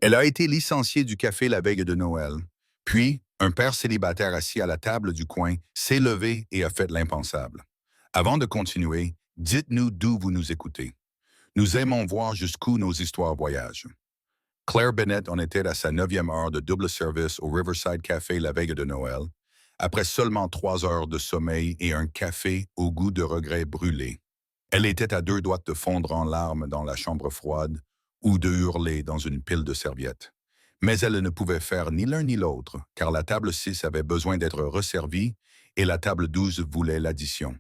Elle a été licenciée du café la veille de Noël. Puis, un père célibataire assis à la table du coin s'est levé et a fait l'impensable. Avant de continuer, dites-nous d'où vous nous écoutez. Nous aimons voir jusqu'où nos histoires voyagent. Claire Bennett en était à sa 9e heure de double service au Riverside Café la veille de Noël, après seulement 3 heures de sommeil et un café au goût de regret brûlé. Elle était à 2 doigts de fondre en larmes dans la chambre froide ou de hurler dans une pile de serviettes. Mais elle ne pouvait faire ni l'un ni l'autre, car la table 6 avait besoin d'être resservie et la table 12 voulait l'addition.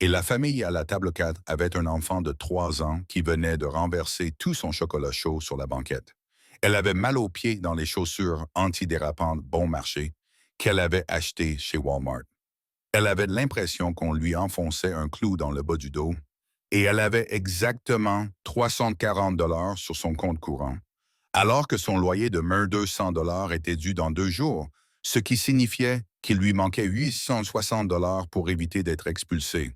Et la famille à la table 4 avait un enfant de 3 ans qui venait de renverser tout son chocolat chaud sur la banquette. Elle avait mal aux pieds dans les chaussures antidérapantes bon marché qu'elle avait achetées chez Walmart. Elle avait l'impression qu'on lui enfonçait un clou dans le bas du dos et elle avait exactement 340 $ sur son compte courant, alors que son loyer de 1 200 $ était dû dans 2 jours, ce qui signifiait qu'il lui manquait 860 $ pour éviter d'être expulsé.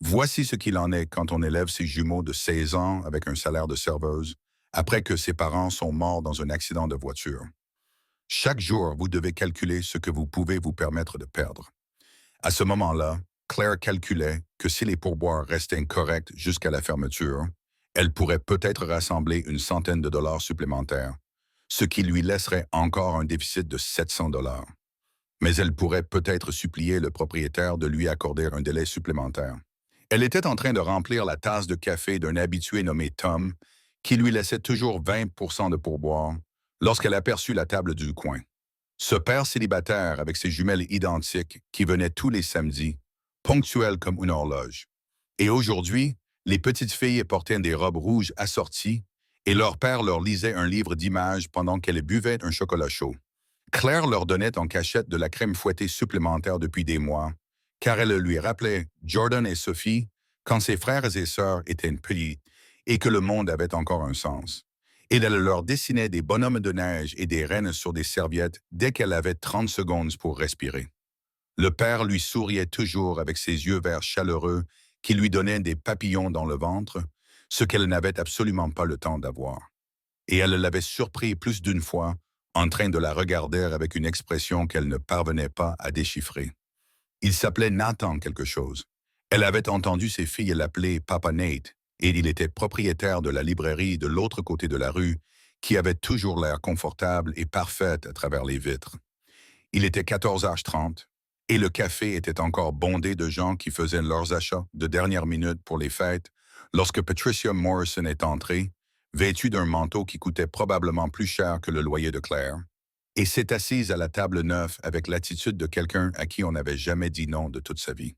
Voici ce qu'il en est quand on élève ses jumeaux de 16 ans avec un salaire de serveuse, après que ses parents sont morts dans un accident de voiture. Chaque jour, vous devez calculer ce que vous pouvez vous permettre de perdre. À ce moment-là, Claire calculait que si les pourboires restaient corrects jusqu'à la fermeture, elle pourrait peut-être rassembler une centaine de dollars supplémentaires, ce qui lui laisserait encore un déficit de 700 $. Mais elle pourrait peut-être supplier le propriétaire de lui accorder un délai supplémentaire. Elle était en train de remplir la tasse de café d'un habitué nommé Tom, qui lui laissait toujours 20 % de pourboire, lorsqu'elle aperçut la table du coin. Ce père célibataire avec ses jumelles identiques qui venait tous les samedis, ponctuel comme une horloge. Et aujourd'hui, les petites filles portaient des robes rouges assorties et leur père leur lisait un livre d'images pendant qu'elles buvaient un chocolat chaud. Claire leur donnait en cachette de la crème fouettée supplémentaire depuis des mois, car elle lui rappelait Jordan et Sophie quand ses frères et sœurs étaient petits et que le monde avait encore un sens. Et elle leur dessinait des bonhommes de neige et des rennes sur des serviettes dès qu'elle avait 30 secondes pour respirer. Le père lui souriait toujours avec ses yeux verts chaleureux qui lui donnaient des papillons dans le ventre, ce qu'elle n'avait absolument pas le temps d'avoir. Et elle l'avait surpris plus d'une fois en train de la regarder avec une expression qu'elle ne parvenait pas à déchiffrer. Il s'appelait Nathan quelque chose. Elle avait entendu ses filles l'appeler Papa Nate, et il était propriétaire de la librairie de l'autre côté de la rue, qui avait toujours l'air confortable et parfaite à travers les vitres. Il était 14h30, et le café était encore bondé de gens qui faisaient leurs achats de dernière minute pour les fêtes, lorsque Patricia Morrison est entrée, vêtue d'un manteau qui coûtait probablement plus cher que le loyer de Claire, et s'est assise à la table 9 avec l'attitude de quelqu'un à qui on n'avait jamais dit non de toute sa vie.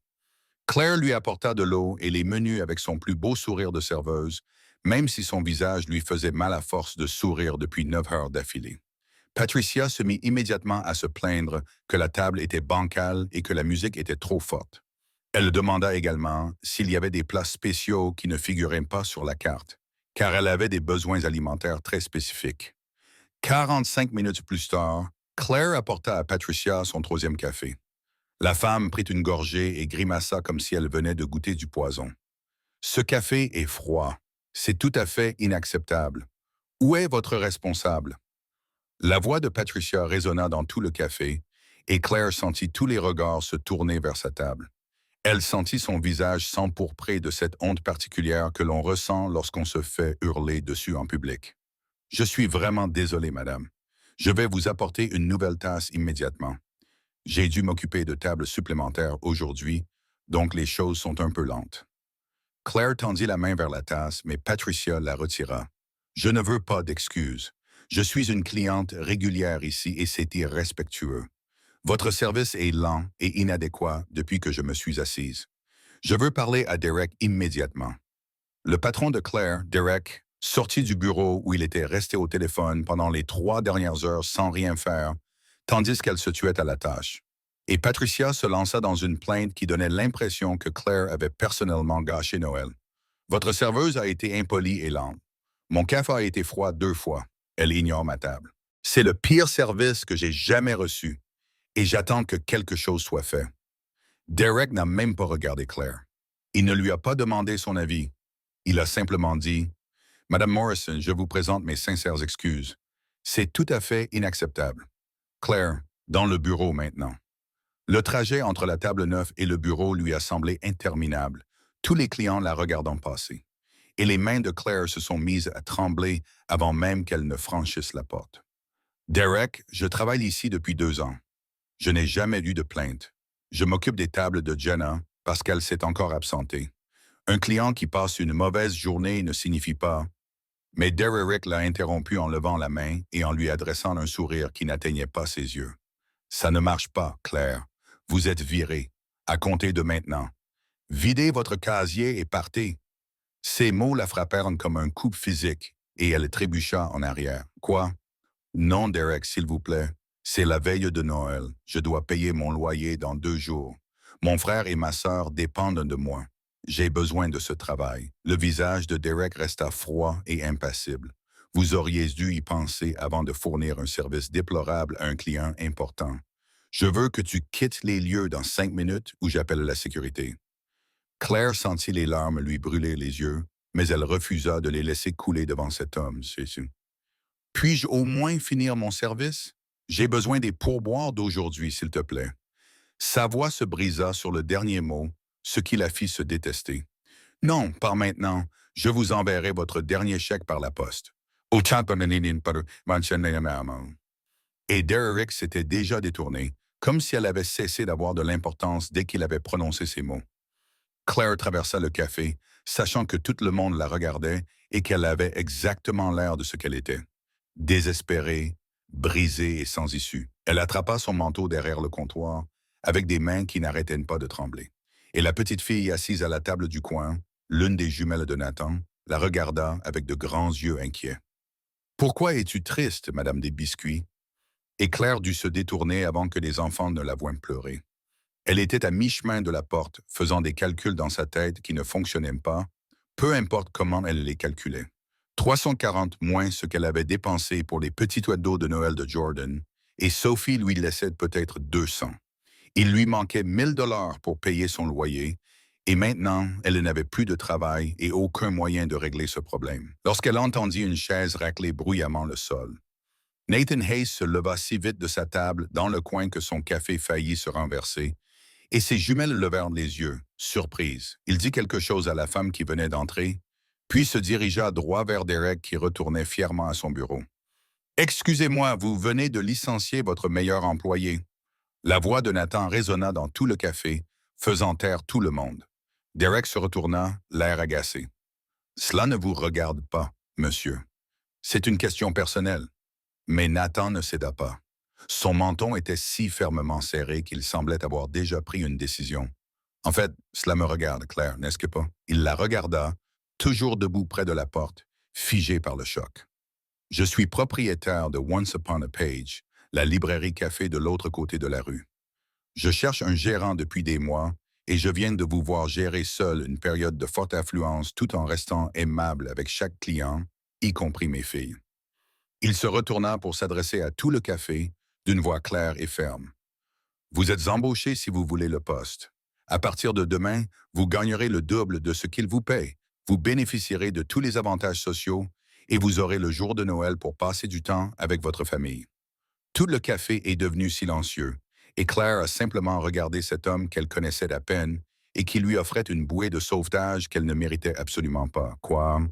Claire lui apporta de l'eau et les menus avec son plus beau sourire de serveuse, même si son visage lui faisait mal à force de sourire depuis 9 heures d'affilée. Patricia se mit immédiatement à se plaindre que la table était bancale et que la musique était trop forte. Elle demanda également s'il y avait des plats spéciaux qui ne figuraient pas sur la carte, car elle avait des besoins alimentaires très spécifiques. 45 minutes plus tard, Claire apporta à Patricia son troisième café. La femme prit une gorgée et grimaça comme si elle venait de goûter du poison. Ce café est froid. C'est tout à fait inacceptable. Où est votre responsable? La voix de Patricia résonna dans tout le café, et Claire sentit tous les regards se tourner vers sa table. Elle sentit son visage s'empourprer de cette honte particulière que l'on ressent lorsqu'on se fait hurler dessus en public. Je suis vraiment désolé, madame. Je vais vous apporter une nouvelle tasse immédiatement. J'ai dû m'occuper de tables supplémentaires aujourd'hui, donc les choses sont un peu lentes. Claire tendit la main vers la tasse, mais Patricia la retira. Je ne veux pas d'excuses. Je suis une cliente régulière ici et c'est irrespectueux. Votre service est lent et inadéquat depuis que je me suis assise. Je veux parler à Derek immédiatement. Le patron de Claire, Derek, sortit du bureau où il était resté au téléphone pendant les 3 dernières heures sans rien faire, tandis qu'elle se tuait à la tâche. Et Patricia se lança dans une plainte qui donnait l'impression que Claire avait personnellement gâché Noël. Votre serveuse a été impolie et lente. Mon café a été froid 2 fois. Elle ignore ma table. C'est le pire service que j'ai jamais reçu. Et j'attends que quelque chose soit fait. Derek n'a même pas regardé Claire. Il ne lui a pas demandé son avis. Il a simplement dit « Madame Morrison, je vous présente mes sincères excuses. C'est tout à fait inacceptable. Claire, dans le bureau maintenant. Le trajet entre la table neuve et le bureau lui a semblé interminable, tous les clients la regardant passer. Et les mains de Claire se sont mises à trembler avant même qu'elle ne franchisse la porte. Derek, je travaille ici depuis 2 ans. Je n'ai jamais eu de plainte. Je m'occupe des tables de Jenna parce qu'elle s'est encore absentée. Un client qui passe une mauvaise journée ne signifie pas. Mais Derek l'a interrompu en levant la main et en lui adressant un sourire qui n'atteignait pas ses yeux. Ça ne marche pas, Claire. Vous êtes virée. À compter de maintenant. Videz votre casier et partez. Ces mots la frappèrent comme un coup physique et elle trébucha en arrière. Quoi? Non, Derek, s'il vous plaît. C'est la veille de Noël. Je dois payer mon loyer dans 2 jours. Mon frère et ma sœur dépendent de moi. J'ai besoin de ce travail. Le visage de Derek resta froid et impassible. Vous auriez dû y penser avant de fournir un service déplorable à un client important. Je veux que tu quittes les lieux dans 5 minutes ou j'appelle la sécurité. Claire sentit les larmes lui brûler les yeux, mais elle refusa de les laisser couler devant cet homme. Puis-je au moins finir mon service? J'ai besoin des pourboires d'aujourd'hui, s'il te plaît. Sa voix se brisa sur le dernier mot, ce qui la fit se détester. Non, pas maintenant. Je vous enverrai votre dernier chèque par la poste. Et Derek s'était déjà détourné, comme si elle avait cessé d'avoir de l'importance dès qu'il avait prononcé ces mots. Claire traversa le café, sachant que tout le monde la regardait et qu'elle avait exactement l'air de ce qu'elle était. Désespérée, brisée et sans issue. Elle attrapa son manteau derrière le comptoir, avec des mains qui n'arrêtaient pas de trembler. Et la petite fille assise à la table du coin, l'une des jumelles de Nathan, la regarda avec de grands yeux inquiets. « Pourquoi es-tu triste, Madame des Biscuits? » Et Claire dut se détourner avant que les enfants ne la voient pleurer. Elle était à mi-chemin de la porte, faisant des calculs dans sa tête qui ne fonctionnaient pas, peu importe comment elle les calculait. 340 moins ce qu'elle avait dépensé pour les petits oiseaux de Noël de Jordan, et Sophie lui laissait peut-être 200. Il lui manquait 1 000 $ pour payer son loyer, et maintenant, elle n'avait plus de travail et aucun moyen de régler ce problème. Lorsqu'elle entendit une chaise racler bruyamment le sol, Nathan Hayes se leva si vite de sa table dans le coin que son café faillit se renverser, et ses jumelles levèrent les yeux, surprises. Il dit quelque chose à la femme qui venait d'entrer, puis se dirigea droit vers Derek qui retournait fièrement à son bureau. « Excusez-moi, vous venez de licencier votre meilleur employé. » La voix de Nathan résonna dans tout le café, faisant taire tout le monde. Derek se retourna, l'air agacé. « Cela ne vous regarde pas, monsieur. C'est une question personnelle. » Mais Nathan ne céda pas. Son menton était si fermement serré qu'il semblait avoir déjà pris une décision. « En fait, cela me regarde, Claire, n'est-ce que pas? » Il la regarda, toujours debout près de la porte, figé par le choc. « Je suis propriétaire de Once Upon a Page, la librairie café de l'autre côté de la rue. Je cherche un gérant depuis des mois et je viens de vous voir gérer seul une période de forte affluence tout en restant aimable avec chaque client, y compris mes filles. » Il se retourna pour s'adresser à tout le café, d'une voix claire et ferme. « Vous êtes embauché si vous voulez le poste. À partir de demain, vous gagnerez le double de ce qu'il vous paye. Vous bénéficierez de tous les avantages sociaux et vous aurez le jour de Noël pour passer du temps avec votre famille. » Tout le café est devenu silencieux et Claire a simplement regardé cet homme qu'elle connaissait à peine et qui lui offrait une bouée de sauvetage qu'elle ne méritait absolument pas. « Quoi?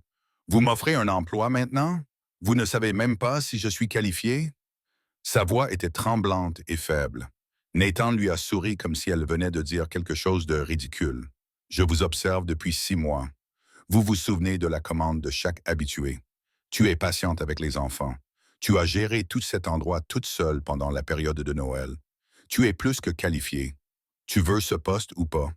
Vous m'offrez un emploi maintenant? Vous ne savez même pas si je suis qualifié? » Sa voix était tremblante et faible. Nathan lui a souri comme si elle venait de dire quelque chose de ridicule. « Je vous observe depuis 6 mois. Vous vous souvenez de la commande de chaque habitué. Tu es patiente avec les enfants. Tu as géré tout cet endroit toute seule pendant la période de Noël. Tu es plus que qualifiée. Tu veux ce poste ou pas? »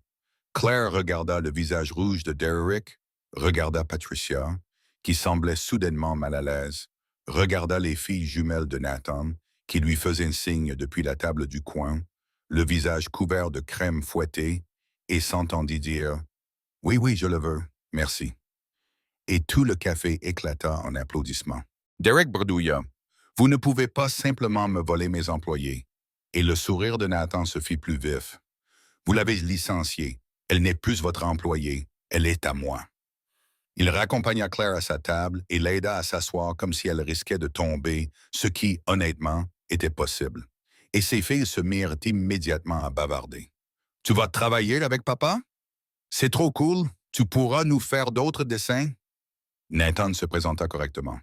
Claire regarda le visage rouge de Derek, regarda Patricia, qui semblait soudainement mal à l'aise, regarda les filles jumelles de Nathan, qui lui faisaient un signe depuis la table du coin, le visage couvert de crème fouettée, et s'entendit dire « Oui, oui, je le veux, merci. » Et tout le café éclata en applaudissements. Derek bredouilla. « Vous ne pouvez pas simplement me voler mes employés. » Et le sourire de Nathan se fit plus vif. « Vous l'avez licenciée. Elle n'est plus votre employée. Elle est à moi. » Il raccompagna Claire à sa table et l'aida à s'asseoir comme si elle risquait de tomber, ce qui, honnêtement, était possible. Et ses filles se mirent immédiatement à bavarder. Tu vas travailler avec papa? C'est trop cool. Tu pourras nous faire d'autres dessins? Nathan se présenta correctement.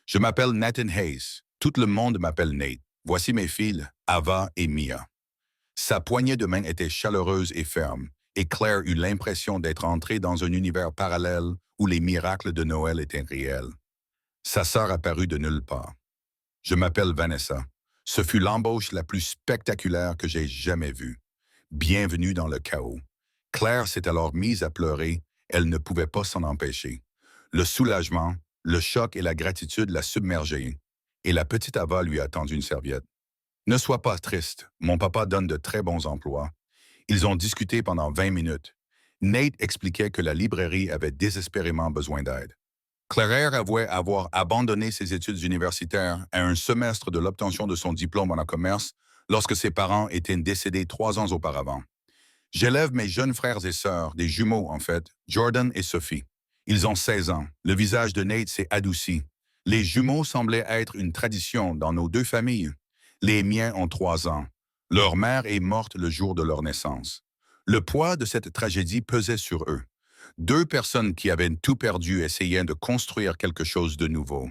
Je m'appelle Nathan Hayes. Tout le monde m'appelle Nate. Voici mes filles, Ava et Mia. Sa poignée de main était chaleureuse et ferme, et Claire eut l'impression d'être entrée dans un univers parallèle où les miracles de Noël étaient réels. Sa sœur apparut de nulle part. Je m'appelle Vanessa. Ce fut l'embauche la plus spectaculaire que j'ai jamais vue. Bienvenue dans le chaos. Claire s'est alors mise à pleurer. Elle ne pouvait pas s'en empêcher. Le soulagement, le choc et la gratitude la submergeaient, et la petite Ava lui a tendu une serviette. Ne sois pas triste, mon papa donne de très bons emplois. Ils ont discuté pendant 20 minutes. Nate expliquait que la librairie avait désespérément besoin d'aide. Claire avouait avoir abandonné ses études universitaires à un semestre de l'obtention de son diplôme en commerce lorsque ses parents étaient décédés 3 ans auparavant. J'élève mes jeunes frères et sœurs, des jumeaux en fait, Jordan et Sophie. Ils ont 16 ans. Le visage de Nate s'est adouci. Les jumeaux semblaient être une tradition dans nos deux familles. Les miens ont 3 ans. Leur mère est morte le jour de leur naissance. Le poids de cette tragédie pesait sur eux. Deux personnes qui avaient tout perdu essayaient de construire quelque chose de nouveau.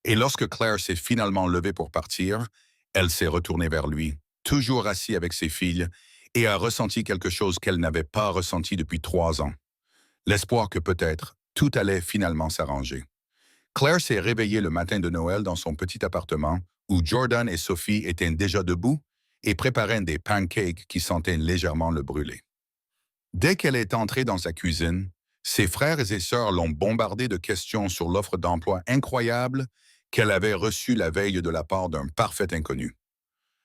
Et lorsque Claire s'est finalement levée pour partir, elle s'est retournée vers lui, toujours assis avec ses filles, et a ressenti quelque chose qu'elle n'avait pas ressenti depuis 3 ans. L'espoir que peut-être tout allait finalement s'arranger. Claire s'est réveillée le matin de Noël dans son petit appartement où Jordan et Sophie étaient déjà debout et préparaient des pancakes qui sentaient légèrement le brûler. Dès qu'elle est entrée dans sa cuisine, ses frères et sœurs l'ont bombardée de questions sur l'offre d'emploi incroyable qu'elle avait reçue la veille de la part d'un parfait inconnu.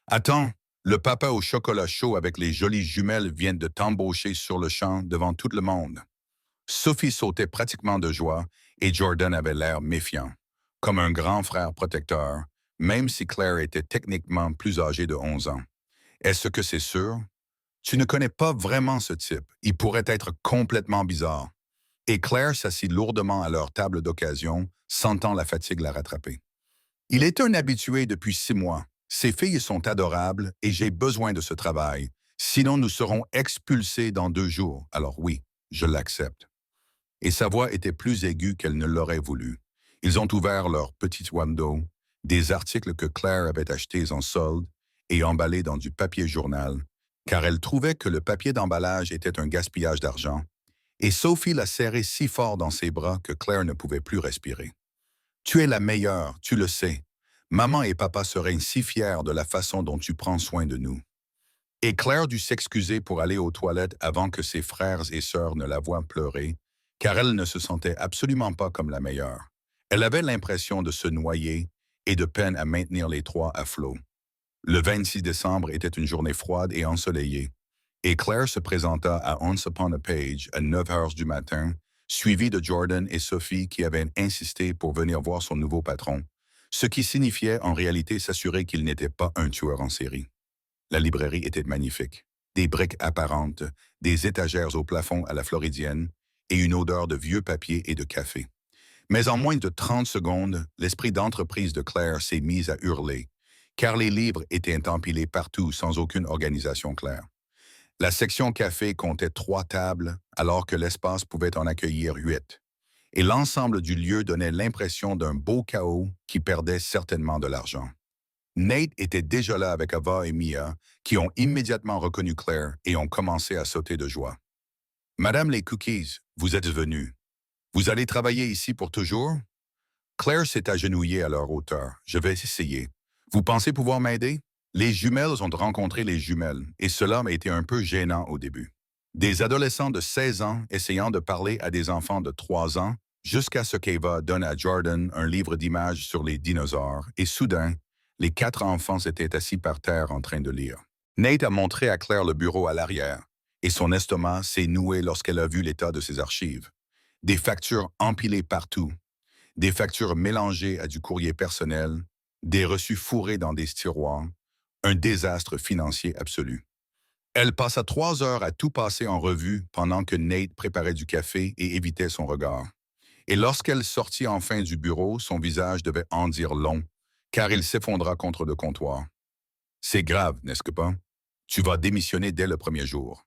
Attends, le papa au chocolat chaud avec les jolies jumelles vient de t'embaucher sur le champ devant tout le monde. Sophie sautait pratiquement de joie et Jordan avait l'air méfiant, comme un grand frère protecteur, même si Claire était techniquement plus âgée de 11 ans. Est-ce que c'est sûr? Tu ne connais pas vraiment ce type. Il pourrait être complètement bizarre. Et Claire s'assit lourdement à leur table d'occasion, sentant la fatigue la rattraper. Il est un habitué depuis 6 mois. Ses filles sont adorables et j'ai besoin de ce travail. Sinon, nous serons expulsés dans 2 jours. Alors oui, je l'accepte. Et sa voix était plus aiguë qu'elle ne l'aurait voulu. Ils ont ouvert leur petit window, des articles que Claire avait achetés en solde et emballés dans du papier journal, car elle trouvait que le papier d'emballage était un gaspillage d'argent, et Sophie l'a serré si fort dans ses bras que Claire ne pouvait plus respirer. Tu es la meilleure, tu le sais. Maman et papa seraient si fiers de la façon dont tu prends soin de nous. Et Claire dut s'excuser pour aller aux toilettes avant que ses frères et sœurs ne la voient pleurer, car elle ne se sentait absolument pas comme la meilleure. Elle avait l'impression de se noyer et de peine à maintenir les trois à flot. Le 26 décembre était une journée froide et ensoleillée, et Claire se présenta à Once Upon a Page à 9 heures du matin, suivie de Jordan et Sophie qui avaient insisté pour venir voir son nouveau patron, ce qui signifiait en réalité s'assurer qu'il n'était pas un tueur en série. La librairie était magnifique. Des briques apparentes, des étagères au plafond à la floridienne et une odeur de vieux papier et de café. Mais en moins de 30 secondes, l'esprit d'entreprise de Claire s'est mis à hurler, car les livres étaient empilés partout sans aucune organisation claire. La section café comptait 3 tables, alors que l'espace pouvait en accueillir 8. Et l'ensemble du lieu donnait l'impression d'un beau chaos qui perdait certainement de l'argent. Nate était déjà là avec Ava et Mia, qui ont immédiatement reconnu Claire et ont commencé à sauter de joie. Madame les Cookies, vous êtes venue. Vous allez travailler ici pour toujours? Claire s'est agenouillée à leur hauteur. Je vais essayer. Vous pensez pouvoir m'aider? Les jumelles ont rencontré les jumelles, et cela m'a été un peu gênant au début. Des adolescents de 16 ans essayant de parler à des enfants de 3 ans, jusqu'à ce qu'Eva donne à Jordan un livre d'images sur les dinosaures, et soudain, les 4 enfants étaient assis par terre en train de lire. Nate a montré à Claire le bureau à l'arrière, et son estomac s'est noué lorsqu'elle a vu l'état de ses archives. Des factures empilées partout, des factures mélangées à du courrier personnel, des reçus fourrés dans des tiroirs, un désastre financier absolu. Elle passa 3 heures à tout passer en revue pendant que Nate préparait du café et évitait son regard. Et lorsqu'elle sortit enfin du bureau, son visage devait en dire long, car il s'effondra contre le comptoir. C'est grave, n'est-ce que pas? Tu vas démissionner dès le premier jour.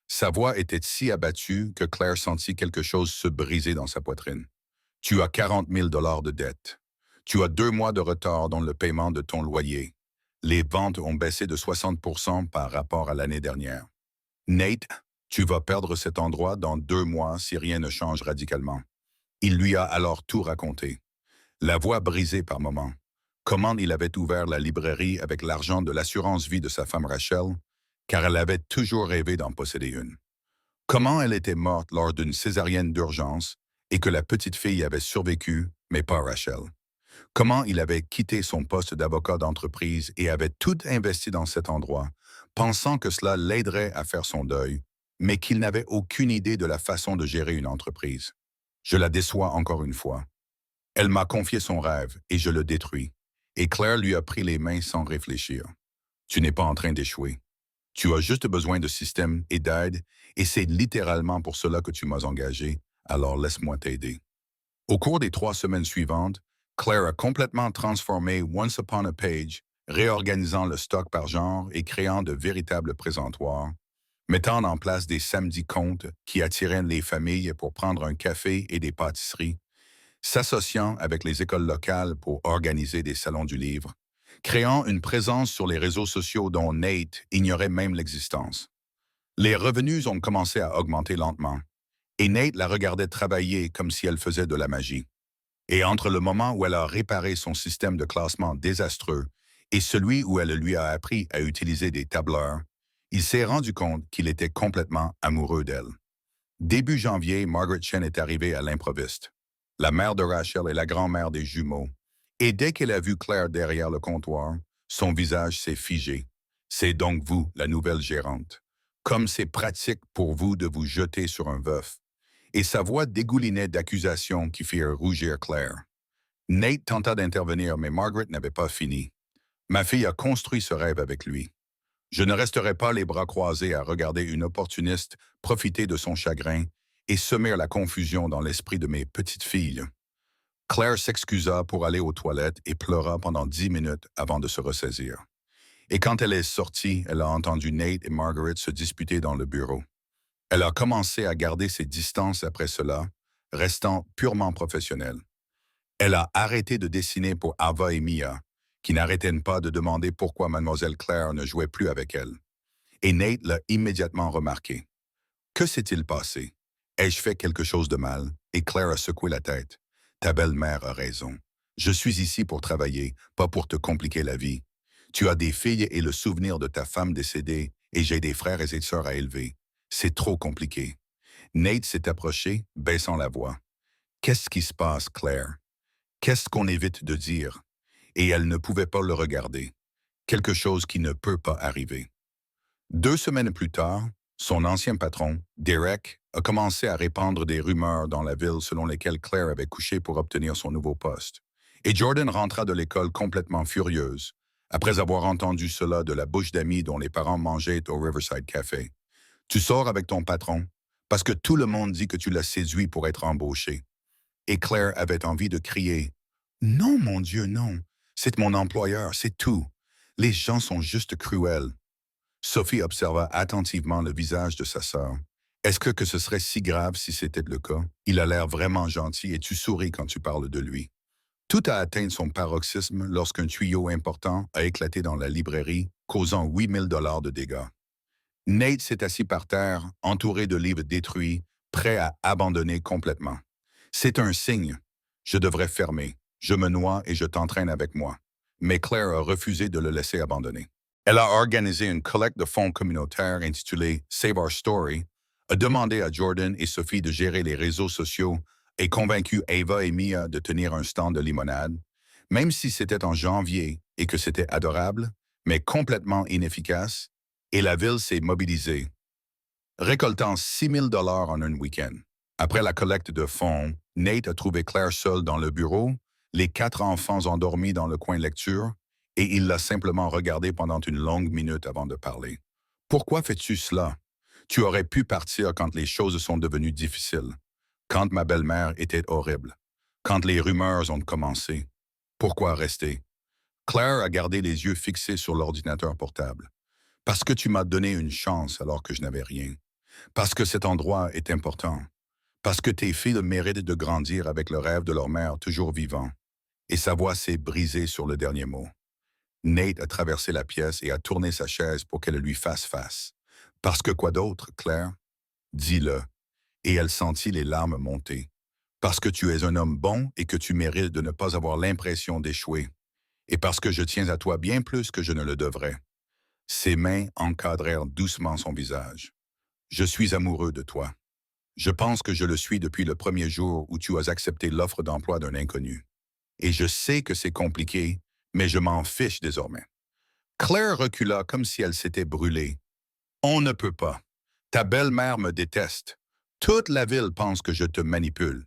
Sa voix était si abattue que Claire sentit quelque chose se briser dans sa poitrine. Tu as 40 000 $ de dette. Tu as 2 mois de retard dans le paiement de ton loyer. Les ventes ont baissé de 60% par rapport à l'année dernière. Nate, tu vas perdre cet endroit dans 2 mois si rien ne change radicalement. Il lui a alors tout raconté. La voix brisée par moments. Comment il avait ouvert la librairie avec l'argent de l'assurance vie de sa femme Rachel, car elle avait toujours rêvé d'en posséder une. Comment elle était morte lors d'une césarienne d'urgence et que la petite fille avait survécu, mais pas Rachel. Comment il avait quitté son poste d'avocat d'entreprise et avait tout investi dans cet endroit, pensant que cela l'aiderait à faire son deuil, mais qu'il n'avait aucune idée de la façon de gérer une entreprise. Je la déçois encore une fois. Elle m'a confié son rêve et je le détruis. Et Claire lui a pris les mains sans réfléchir. Tu n'es pas en train d'échouer. Tu as juste besoin de système et d'aide, et c'est littéralement pour cela que tu m'as engagé, alors laisse-moi t'aider. Au cours des 3 semaines suivantes, Claire a complètement transformé Once Upon a Page, réorganisant le stock par genre et créant de véritables présentoirs, mettant en place des samedis comptes qui attiraient les familles pour prendre un café et des pâtisseries, s'associant avec les écoles locales pour organiser des salons du livre, créant une présence sur les réseaux sociaux dont Nate ignorait même l'existence. Les revenus ont commencé à augmenter lentement, et Nate la regardait travailler comme si elle faisait de la magie. Et entre le moment où elle a réparé son système de classement désastreux et celui où elle lui a appris à utiliser des tableurs, il s'est rendu compte qu'il était complètement amoureux d'elle. Début janvier, Margaret Chen est arrivée à l'improviste, la mère de Rachel et la grand-mère des jumeaux. Et dès qu'elle a vu Claire derrière le comptoir, son visage s'est figé. C'est donc vous, la nouvelle gérante. Comme c'est pratique pour vous de vous jeter sur un veuf. Et sa voix dégoulinait d'accusations qui firent rougir Claire. Nate tenta d'intervenir, mais Margaret n'avait pas fini. Ma fille a construit ce rêve avec lui. Je ne resterai pas les bras croisés à regarder une opportuniste profiter de son chagrin et semer la confusion dans l'esprit de mes petites filles. Claire s'excusa pour aller aux toilettes et pleura pendant 10 minutes avant de se ressaisir. Et quand elle est sortie, elle a entendu Nate et Margaret se disputer dans le bureau. Elle a commencé à garder ses distances après cela, restant purement professionnelle. Elle a arrêté de dessiner pour Ava et Mia, qui n'arrêtaient pas de demander pourquoi Mademoiselle Claire ne jouait plus avec elle. Et Nate l'a immédiatement remarqué. Que s'est-il passé? Ai-je fait quelque chose de mal? Et Claire a secoué la tête. Ta belle-mère a raison. Je suis ici pour travailler, pas pour te compliquer la vie. Tu as des filles et le souvenir de ta femme décédée, et j'ai des frères et des sœurs à élever. C'est trop compliqué. Nate s'est approché, baissant la voix. Qu'est-ce qui se passe, Claire? Qu'est-ce qu'on évite de dire? Et elle ne pouvait pas le regarder. Quelque chose qui ne peut pas arriver. 2 semaines plus tard, son ancien patron, Derek, a commencé à répandre des rumeurs dans la ville selon lesquelles Claire avait couché pour obtenir son nouveau poste. Et Jordan rentra de l'école complètement furieuse, après avoir entendu cela de la bouche d'amis dont les parents mangeaient au Riverside Café. Tu sors avec ton patron parce que tout le monde dit que tu l'as séduit pour être embauché. Et Claire avait envie de crier « Non, mon Dieu, non. C'est mon employeur, c'est tout. Les gens sont juste cruels. » Sophie observa attentivement le visage de sa sœur. Est-ce que ce serait si grave si c'était le cas? Il a l'air vraiment gentil et tu souris quand tu parles de lui. Tout a atteint son paroxysme lorsqu'un tuyau important a éclaté dans la librairie, causant 8 000 $ de dégâts. Nate s'est assis par terre, entouré de livres détruits, prêt à abandonner complètement. C'est un signe. Je devrais fermer. Je me noie et je t'entraîne avec moi. Mais Claire a refusé de le laisser abandonner. Elle a organisé une collecte de fonds communautaires intitulée Save Our Story, a demandé à Jordan et Sophie de gérer les réseaux sociaux et convaincu Ava et Mia de tenir un stand de limonade, même si c'était en janvier et que c'était adorable, mais complètement inefficace, et la ville s'est mobilisée, récoltant 6 000 $ en un week-end. Après la collecte de fonds, Nate a trouvé Claire seule dans le bureau, les 4 enfants endormis dans le coin lecture, et il l'a simplement regardée pendant une longue minute avant de parler. « Pourquoi fais-tu cela? Tu aurais pu partir quand les choses sont devenues difficiles. Quand ma belle-mère était horrible. Quand les rumeurs ont commencé. Pourquoi rester? Claire a gardé les yeux fixés sur l'ordinateur portable. Parce que tu m'as donné une chance alors que je n'avais rien. Parce que cet endroit est important. Parce que tes filles méritent de grandir avec le rêve de leur mère toujours vivant. Et sa voix s'est brisée sur le dernier mot. Nate a traversé la pièce et a tourné sa chaise pour qu'elle lui fasse face. Parce que quoi d'autre, Claire? Dis-le. Et elle sentit les larmes monter. Parce que tu es un homme bon et que tu mérites de ne pas avoir l'impression d'échouer. Et parce que je tiens à toi bien plus que je ne le devrais. Ses mains encadrèrent doucement son visage. Je suis amoureux de toi. Je pense que je le suis depuis le premier jour où tu as accepté l'offre d'emploi d'un inconnu. Et je sais que c'est compliqué, mais je m'en fiche désormais. Claire recula comme si elle s'était brûlée. On ne peut pas. Ta belle-mère me déteste. Toute la ville pense que je te manipule.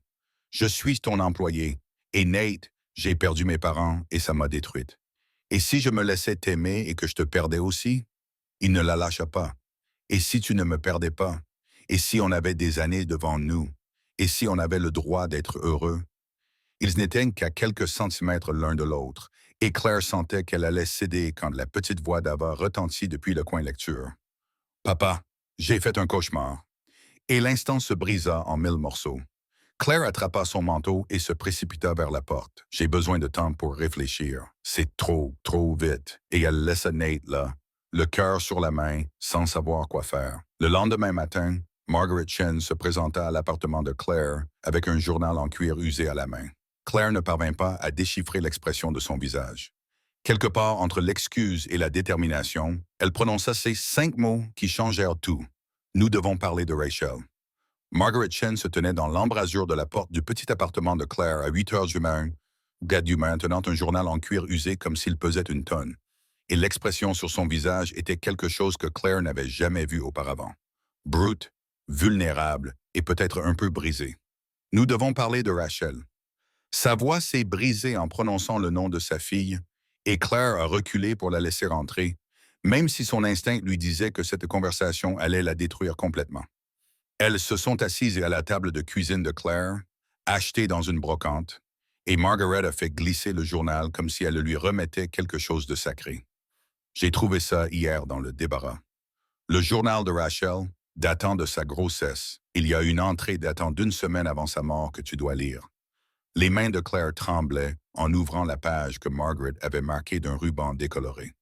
Je suis ton employé. Et Nate, j'ai perdu mes parents et ça m'a détruite. Et si je me laissais t'aimer et que je te perdais aussi, il ne la lâcha pas. Et si tu ne me perdais pas? Et si on avait des années devant nous? Et si on avait le droit d'être heureux? Ils n'étaient qu'à quelques centimètres l'un de l'autre, et Claire sentait qu'elle allait céder quand la petite voix d'Ava retentit depuis le coin lecture. Papa, j'ai fait un cauchemar. Et l'instant se brisa en 1000 morceaux. Claire attrapa son manteau et se précipita vers la porte. J'ai besoin de temps pour réfléchir. C'est trop, trop vite. Et elle laissa Nate là, le cœur sur la main, sans savoir quoi faire. Le lendemain matin, Margaret Chen se présenta à l'appartement de Claire avec un journal en cuir usé à la main. Claire ne parvint pas à déchiffrer l'expression de son visage. Quelque part entre l'excuse et la détermination, elle prononça ces 5 mots qui changèrent tout. Nous devons parler de Rachel. Margaret Chen se tenait dans l'embrasure de la porte du petit appartement de Claire à 8 heures du matin, tenant un journal en cuir usé comme s'il pesait une tonne. Et l'expression sur son visage était quelque chose que Claire n'avait jamais vu auparavant. Brute, vulnérable et peut-être un peu brisée. Nous devons parler de Rachel. Sa voix s'est brisée en prononçant le nom de sa fille, et Claire a reculé pour la laisser rentrer, même si son instinct lui disait que cette conversation allait la détruire complètement. Elles se sont assises à la table de cuisine de Claire, achetée dans une brocante, et Margaret a fait glisser le journal comme si elle lui remettait quelque chose de sacré. J'ai trouvé ça hier dans le débarras. Le journal de Rachel, datant de sa grossesse, il y a une entrée datant d'1 semaine avant sa mort que tu dois lire. Les mains de Claire tremblaient en ouvrant la page que Margaret avait marquée d'un ruban décoloré.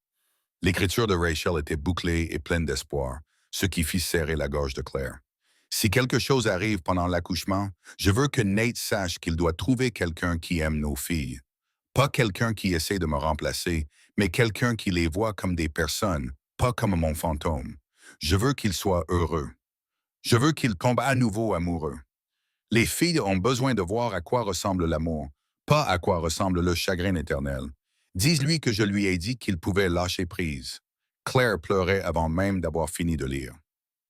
L'écriture de Rachel était bouclée et pleine d'espoir, ce qui fit serrer la gorge de Claire. Si quelque chose arrive pendant l'accouchement, je veux que Nate sache qu'il doit trouver quelqu'un qui aime nos filles. Pas quelqu'un qui essaie de me remplacer, mais quelqu'un qui les voit comme des personnes, pas comme mon fantôme. Je veux qu'il soit heureux. Je veux qu'il tombe à nouveau amoureux. Les filles ont besoin de voir à quoi ressemble l'amour, pas à quoi ressemble le chagrin éternel. Dis-lui que je lui ai dit qu'il pouvait lâcher prise. Claire pleurait avant même d'avoir fini de lire.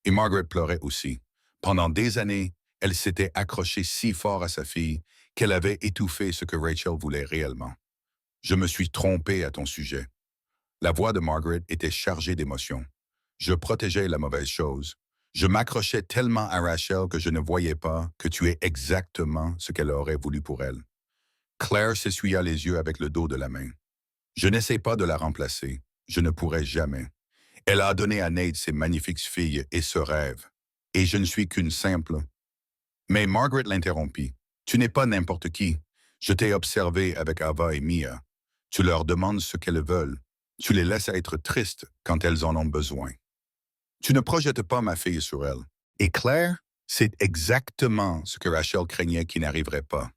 Et Margaret pleurait aussi. Pendant des années, elle s'était accrochée si fort à sa fille qu'elle avait étouffé ce que Rachel voulait réellement. Je me suis trompé à ton sujet. La voix de Margaret était chargée d'émotion. Je protégeais la mauvaise chose. Je m'accrochais tellement à Rachel que je ne voyais pas que tu es exactement ce qu'elle aurait voulu pour elle. Claire s'essuya les yeux avec le dos de la main. Je n'essaie pas de la remplacer. Je ne pourrai jamais. Elle a donné à Nate ses magnifiques filles et ce rêve. Et je ne suis qu'une simple. Mais Margaret l'interrompit. Tu n'es pas n'importe qui. Je t'ai observé avec Ava et Mia. Tu leur demandes ce qu'elles veulent. Tu les laisses être tristes quand elles en ont besoin. Tu ne projettes pas ma fille sur elle. Et Claire, c'est exactement ce que Rachel craignait qui n'arriverait pas.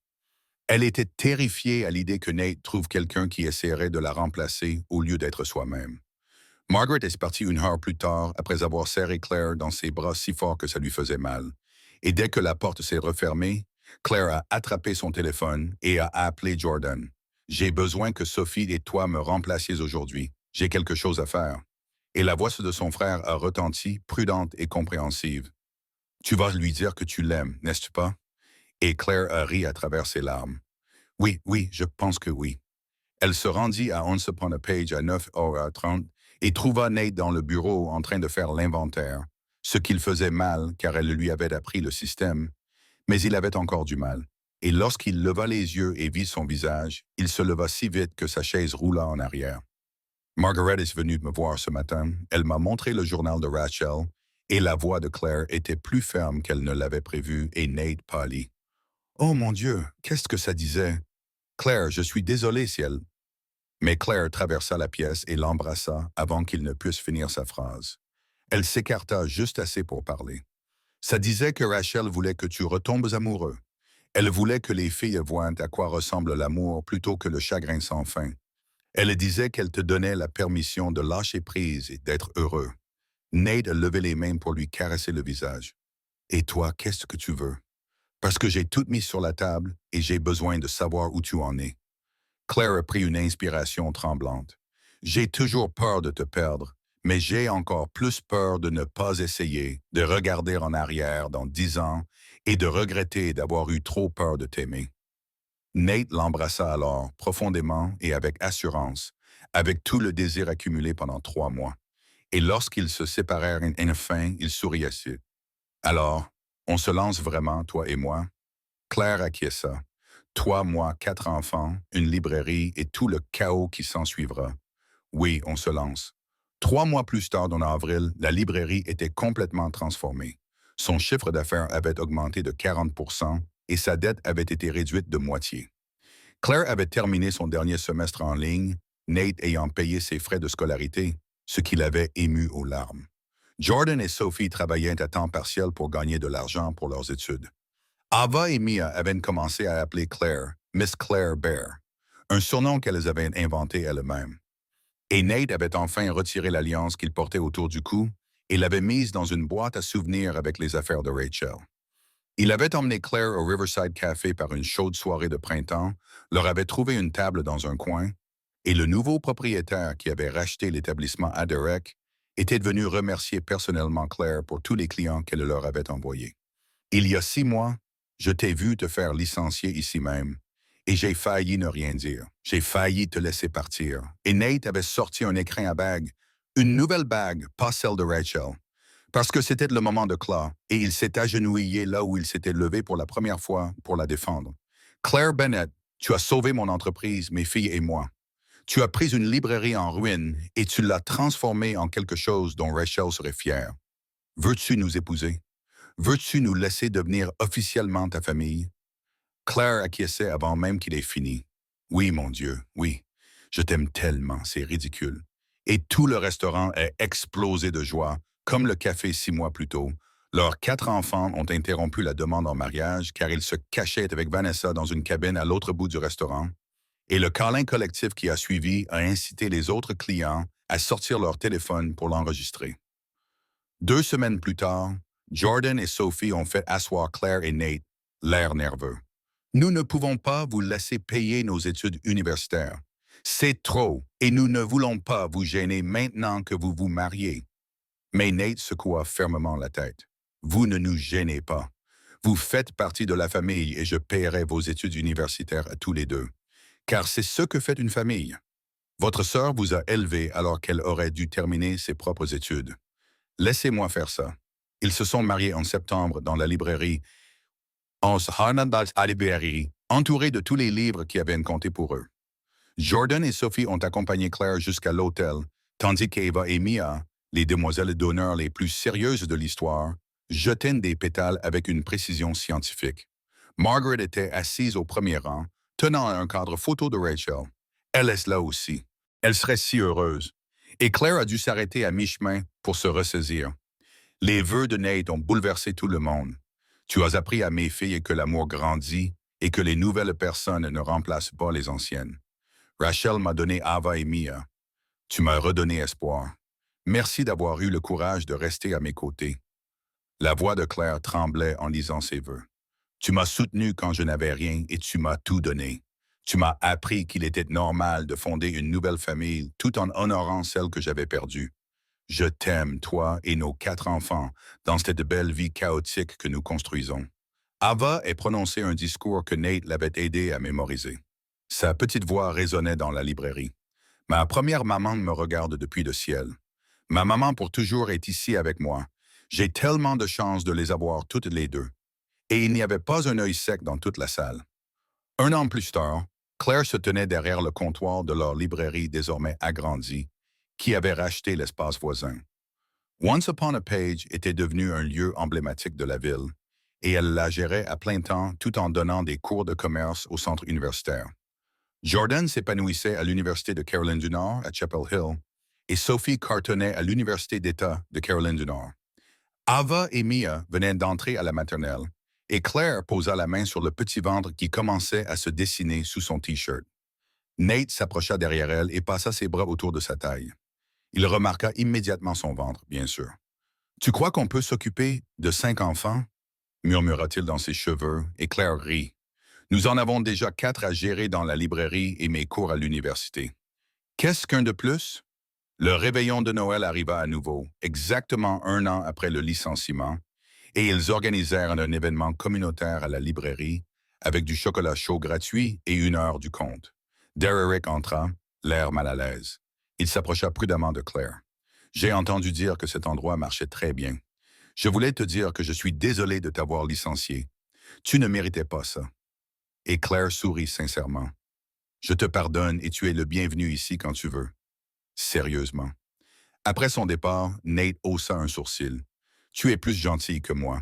Elle était terrifiée à l'idée que Nate trouve quelqu'un qui essaierait de la remplacer au lieu d'être soi-même. Margaret est partie 1 heure plus tard après avoir serré Claire dans ses bras si fort que ça lui faisait mal. Et dès que la porte s'est refermée, Claire a attrapé son téléphone et a appelé Jordan. J'ai besoin que Sophie et toi me remplaciez aujourd'hui. J'ai quelque chose à faire. Et la voix de son frère a retenti, prudente et compréhensive. Tu vas lui dire que tu l'aimes, n'est-ce pas? Et Claire a ri à travers ses larmes. Oui, oui, je pense que oui. Elle se rendit à Once Upon a Page à 9h30 et trouva Nate dans le bureau en train de faire l'inventaire, ce qu'il faisait mal car elle lui avait appris le système. Mais il avait encore du mal. Et lorsqu'il leva les yeux et vit son visage, il se leva si vite que sa chaise roula en arrière. Margaret est venue me voir ce matin. Elle m'a montré le journal de Rachel et la voix de Claire était plus ferme qu'elle ne l'avait prévu et Nate pâlit. Oh mon Dieu, qu'est-ce que ça disait? Claire, je suis désolé si elle... Mais Claire traversa la pièce et l'embrassa avant qu'il ne puisse finir sa phrase. Elle s'écarta juste assez pour parler. Ça disait que Rachel voulait que tu retombes amoureux. Elle voulait que les filles voient à quoi ressemble l'amour plutôt que le chagrin sans fin. Elle disait qu'elle te donnait la permission de lâcher prise et d'être heureux. Nate a levé les mains pour lui caresser le visage. Et toi, qu'est-ce que tu veux? Parce que j'ai tout mis sur la table et j'ai besoin de savoir où tu en es. Claire a pris une inspiration tremblante. J'ai toujours peur de te perdre, mais j'ai encore plus peur de ne pas essayer, de regarder en arrière dans 10 ans et de regretter d'avoir eu trop peur de t'aimer. Nate l'embrassa alors, profondément et avec assurance, avec tout le désir accumulé pendant 3 mois. Et lorsqu'ils se séparèrent enfin, il souriait. Alors, on se lance vraiment, toi et moi? Claire acquiesça. Toi, moi, 4 enfants, une librairie et tout le chaos qui s'ensuivra. Oui, on se lance. 3 mois plus tard, en avril, la librairie était complètement transformée. Son chiffre d'affaires avait augmenté de 40% et sa dette avait été réduite de moitié. Claire avait terminé son dernier semestre en ligne, Nate ayant payé ses frais de scolarité, ce qui l'avait ému aux larmes. Jordan et Sophie travaillaient à temps partiel pour gagner de l'argent pour leurs études. Ava et Mia avaient commencé à appeler Claire Miss Claire Bear, un surnom qu'elles avaient inventé elles-mêmes. Et Nate avait enfin retiré l'alliance qu'il portait autour du cou et l'avait mise dans une boîte à souvenirs avec les affaires de Rachel. Il avait emmené Claire au Riverside Café par une chaude soirée de printemps, leur avait trouvé une table dans un coin, et le nouveau propriétaire qui avait racheté l'établissement Aderek était venu remercier personnellement Claire pour tous les clients qu'elle leur avait envoyés. Il y a 6 mois, je t'ai vu te faire licencier ici même, et j'ai failli ne rien dire. J'ai failli te laisser partir. Et Nate avait sorti un écrin à bague, une nouvelle bague, pas celle de Rachel. Parce que c'était le moment de Claire, et il s'est agenouillé là où il s'était levé pour la première fois pour la défendre. Claire Bennett, tu as sauvé mon entreprise, mes filles et moi. Tu as pris une librairie en ruine et tu l'as transformée en quelque chose dont Rachel serait fière. Veux-tu nous épouser? Veux-tu nous laisser devenir officiellement ta famille? Claire acquiesçait avant même qu'il ait fini. Oui, mon Dieu, oui. Je t'aime tellement, c'est ridicule. Et tout le restaurant a explosé de joie, comme le café 6 mois plus tôt. Leurs 4 enfants ont interrompu la demande en mariage car ils se cachaient avec Vanessa dans une cabine à l'autre bout du restaurant. Et le câlin collectif qui a suivi a incité les autres clients à sortir leur téléphone pour l'enregistrer. 2 semaines plus tard, Jordan et Sophie ont fait asseoir Claire et Nate, l'air nerveux. Nous ne pouvons pas vous laisser payer nos études universitaires. C'est trop, et nous ne voulons pas vous gêner maintenant que vous vous mariez. Mais Nate secoua fermement la tête. Vous ne nous gênez pas. Vous faites partie de la famille et je paierai vos études universitaires à tous les deux. Car c'est ce que fait une famille. Votre sœur vous a élevé alors qu'elle aurait dû terminer ses propres études. Laissez-moi faire ça. Ils se sont mariés en septembre dans la librairie entourés de tous les livres qui avaient compté pour eux. Jordan et Sophie ont accompagné Claire jusqu'à l'hôtel, tandis qu'Eva et Mia, les demoiselles d'honneur les plus sérieuses de l'histoire, jetaient des pétales avec une précision scientifique. Margaret était assise au premier rang, tenant un cadre photo de Rachel. Elle est là aussi. Elle serait si heureuse. Et Claire a dû s'arrêter à mi-chemin pour se ressaisir. Les vœux de Nate ont bouleversé tout le monde. Tu as appris à mes filles que l'amour grandit et que les nouvelles personnes ne remplacent pas les anciennes. Rachel m'a donné Ava et Mia. Tu m'as redonné espoir. Merci d'avoir eu le courage de rester à mes côtés. La voix de Claire tremblait en lisant ses vœux. Tu m'as soutenu quand je n'avais rien et tu m'as tout donné. Tu m'as appris qu'il était normal de fonder une nouvelle famille tout en honorant celle que j'avais perdue. Je t'aime, toi et nos 4 enfants, dans cette belle vie chaotique que nous construisons. Ava a prononcé un discours que Nate l'avait aidé à mémoriser. Sa petite voix résonnait dans la librairie. Ma première maman me regarde depuis le ciel. Ma maman pour toujours est ici avec moi. J'ai tellement de chance de les avoir toutes les deux. et il n'y avait pas un œil sec dans toute la salle. Un an plus tard, Claire se tenait derrière le comptoir de leur librairie désormais agrandie, qui avait racheté l'espace voisin. Once Upon a Page était devenu un lieu emblématique de la ville, et elle la gérait à plein temps tout en donnant des cours de commerce au centre universitaire. Jordan s'épanouissait à l'Université de Caroline du Nord à Chapel Hill, et Sophie cartonnait à l'Université d'État de Caroline du Nord. Ava et Mia venaient d'entrer à la maternelle, et Claire posa la main sur le petit ventre qui commençait à se dessiner sous son T-shirt. Nate s'approcha derrière elle et passa ses bras autour de sa taille. Il remarqua immédiatement son ventre, bien sûr. Tu crois qu'on peut s'occuper de 5 enfants? Murmura-t-il dans ses cheveux, et Claire rit. Nous en avons déjà 4 à gérer dans la librairie et mes cours à l'université. Qu'est-ce qu'un de plus? Le réveillon de Noël arriva à nouveau, exactement un an après le licenciement, et ils organisèrent un événement communautaire à la librairie avec du chocolat chaud gratuit et 1 heure du compte. Derrick entra, l'air mal à l'aise. Il s'approcha prudemment de Claire. J'ai entendu dire que cet endroit marchait très bien. Je voulais te dire que je suis désolé de t'avoir licencié. Tu ne méritais pas ça. Et Claire sourit sincèrement. Je te pardonne et tu es le bienvenu ici quand tu veux. Sérieusement. Après son départ, Nate haussa un sourcil. Tu es plus gentil que moi.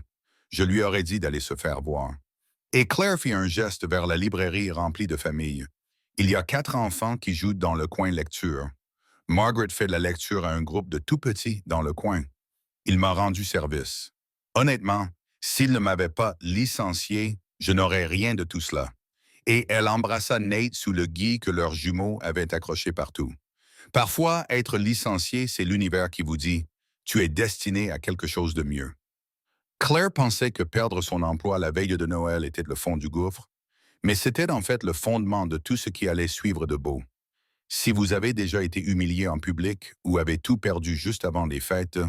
Je lui aurais dit d'aller se faire voir. Et Claire fit un geste vers la librairie remplie de familles. Il y a 4 enfants qui jouent dans le coin lecture. Margaret fait la lecture à un groupe de tout petits dans le coin. Il m'a rendu service. Honnêtement, s'il ne m'avait pas licencié, je n'aurais rien de tout cela. Et elle embrassa Nate sous le gui que leurs jumeaux avaient accroché partout. Parfois, être licencié, c'est l'univers qui vous dit « Tu es destiné à quelque chose de mieux ». Claire pensait que perdre son emploi la veille de Noël était le fond du gouffre, mais c'était en fait le fondement de tout ce qui allait suivre de beau. Si vous avez déjà été humilié en public ou avez tout perdu juste avant les fêtes,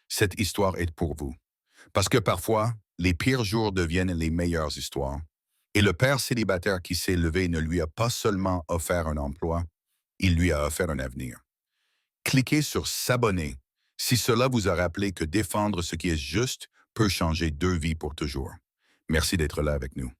cette histoire est pour vous. Parce que parfois, les pires jours deviennent les meilleures histoires. Et le père célibataire qui s'est levé ne lui a pas seulement offert un emploi, il lui a offert un avenir. Cliquez sur s'abonner si cela vous a rappelé que défendre ce qui est juste peut changer 2 vies pour toujours. Merci d'être là avec nous.